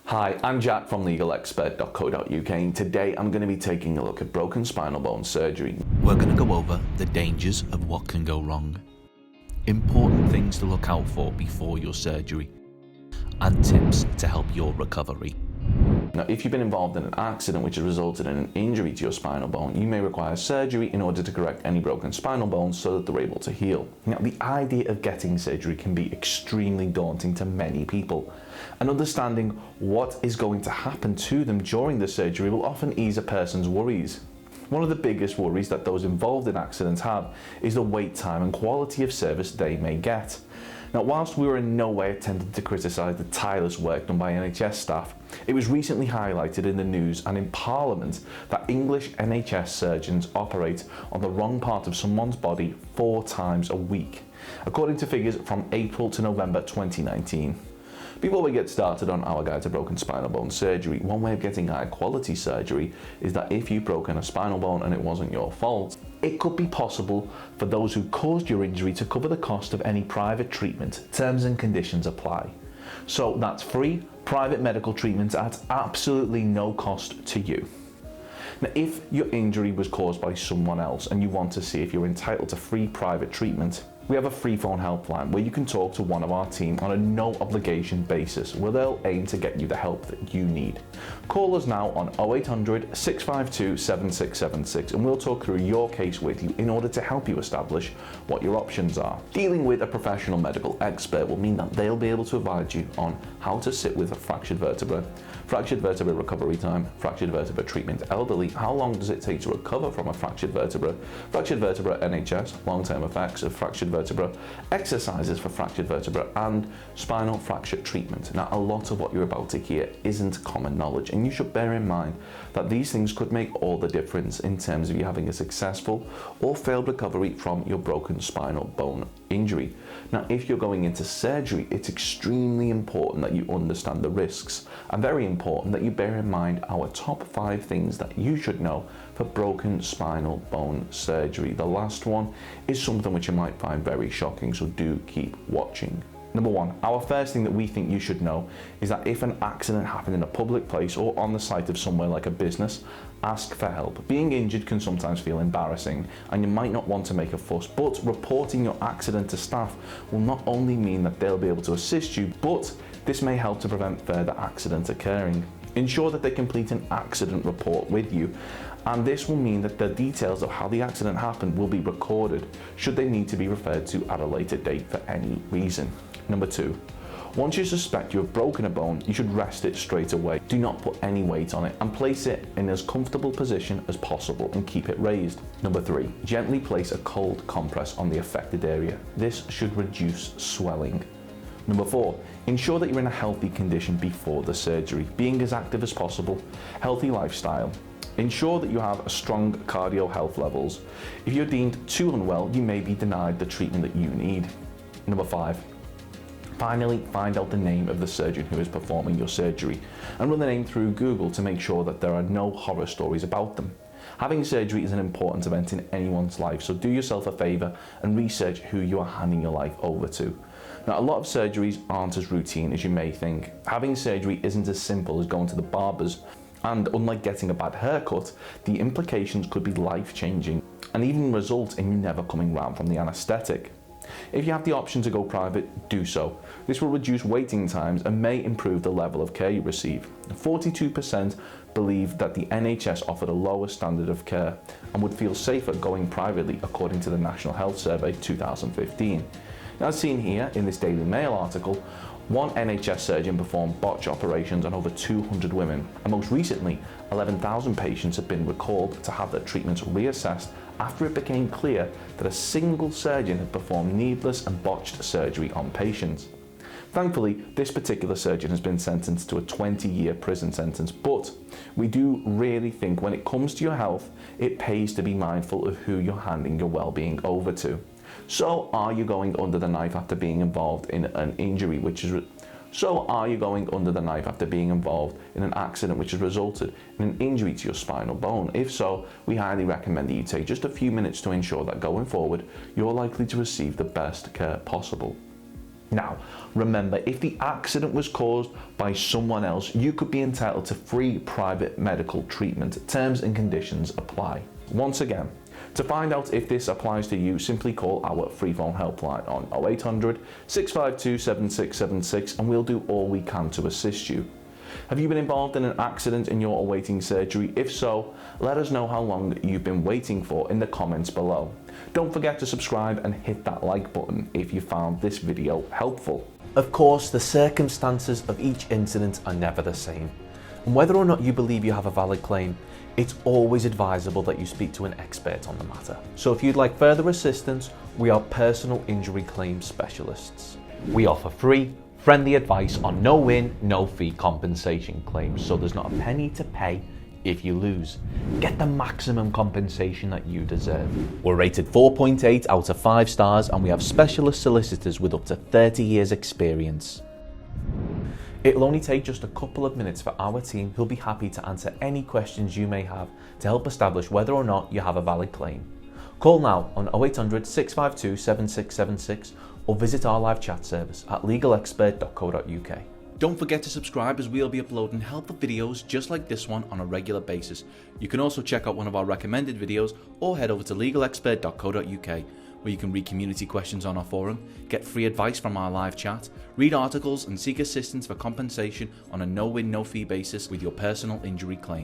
Hi, I'm Jack from legalexpert.co.uk and today I'm going to be taking a look at broken spinal bone surgery. We're going to go over the dangers of what can go wrong, important things to look out for before your surgery, and tips to help your recovery. Now, if you've been involved in an accident which has resulted in an injury to your spinal bone, you may require surgery in order to correct any broken spinal bones so that they're able to heal. Now, the idea of getting surgery can be extremely daunting to many people, and understanding what is going to happen to them during the surgery will often ease a person's worries. One of the biggest worries that those involved in accidents have is the wait time and quality of service they may get. Now, whilst we were in no way attempting to criticise the tireless work done by NHS staff, it was recently highlighted in the news and in Parliament that English NHS surgeons operate on the wrong part of someone's body 4 times a week, according to figures from April to November 2019. Before we get started on our guide to broken spinal bone surgery, one way of getting high quality surgery is that if you've broken a spinal bone and it wasn't your fault, it could be possible for those who caused your injury to cover the cost of any private treatment. Terms and conditions apply. So that's free private medical treatment at absolutely no cost to you. Now, if your injury was caused by someone else and you want to see if you're entitled to free private treatment, we have a freephone helpline where you can talk to one of our team on a no obligation basis where they'll aim to get you the help that you need. Call us now on 0800 652 7676 and we'll talk through your case with you in order to help you establish what your options are. Dealing with a professional medical expert will mean that they'll be able to advise you on how to sit with a fractured vertebra recovery time, fractured vertebra treatment elderly, how long does it take to recover from a fractured vertebra NHS, long-term effects of fractured vertebra, exercises for fractured vertebra, and spinal fracture treatment. Now, a lot of what you're about to hear isn't common knowledge, and you should bear in mind that these things could make all the difference in terms of you having a successful or failed recovery from your broken spinal bone injury. Now, if you're going into surgery, it's extremely important that you understand the risks, and very important that you bear in mind our top 5 things that you should know for broken spinal bone surgery. The last one is something which you might find very shocking, so do keep watching. Number 1, our first thing that we think you should know is that if an accident happened in a public place or on the site of somewhere like a business, ask for help. Being injured can sometimes feel embarrassing and you might not want to make a fuss, but reporting your accident to staff will not only mean that they'll be able to assist you, but this may help to prevent further accidents occurring. Ensure that they complete an accident report with you, and this will mean that the details of how the accident happened will be recorded should they need to be referred to at a later date for any reason. Number 2, once you suspect you have broken a bone, you should rest it straight away. Do not put any weight on it and place it in as comfortable position as possible and keep it raised. Number 3, gently place a cold compress on the affected area. This should reduce swelling. Number 4, ensure that you're in a healthy condition before the surgery, being as active as possible, healthy lifestyle. Ensure that you have strong cardio health levels. If you're deemed too unwell, you may be denied the treatment that you need. Number 5, finally, find out the name of the surgeon who is performing your surgery and run the name through Google to make sure that there are no horror stories about them. Having surgery is an important event in anyone's life, so do yourself a favour and research who you are handing your life over to. Now, a lot of surgeries aren't as routine as you may think. Having surgery isn't as simple as going to the barber's, and unlike getting a bad haircut, the implications could be life-changing and even result in you never coming round from the anaesthetic. If you have the option to go private, do so. This will reduce waiting times and may improve the level of care you receive. 42% believe that the NHS offered a lower standard of care and would feel safer going privately, according to the National Health Survey 2015. Now, as seen here in this Daily Mail article, one NHS surgeon performed botched operations on over 200 women, and most recently, 11,000 patients have been recalled to have their treatments reassessed after it became clear that a single surgeon had performed needless and botched surgery on patients. Thankfully, this particular surgeon has been sentenced to a 20-year prison sentence, but we do really think when it comes to your health, it pays to be mindful of who you're handing your well-being over to. So are you going under the knife after being involved in an injury are you going under the knife after being involved in an accident which has resulted in an injury to your spinal bone? If so, we highly recommend that you take just a few minutes to ensure that going forward, you're likely to receive the best care possible. Now, remember, if the accident was caused by someone else, you could be entitled to free private medical treatment. Terms and conditions apply. Once again, to find out if this applies to you, simply call our free phone helpline on 0800 652 7676 and we'll do all we can to assist you. Have you been involved in an accident and you're awaiting surgery? If so, let us know how long you've been waiting for in the comments below. Don't forget to subscribe and hit that like button if you found this video helpful. Of course, the circumstances of each incident are never the same. And whether or not you believe you have a valid claim, it's always advisable that you speak to an expert on the matter. So if you'd like further assistance, we are personal injury claim specialists. We offer free, friendly advice on no-win, no-fee compensation claims, so there's not a penny to pay if you lose. Get the maximum compensation that you deserve. We're rated 4.8 out of 5 stars and we have specialist solicitors with up to 30 years experience. It'll only take just a couple of minutes for our team who'll be happy to answer any questions you may have to help establish whether or not you have a valid claim. Call now on 0800 652 7676 or visit our live chat service at legalexpert.co.uk. Don't forget to subscribe as we'll be uploading helpful videos just like this one on a regular basis. You can also check out one of our recommended videos or head over to legalexpert.co.uk where you can read community questions on our forum, get free advice from our live chat, read articles and seek assistance for compensation on a no-win, no-fee basis with your personal injury claim.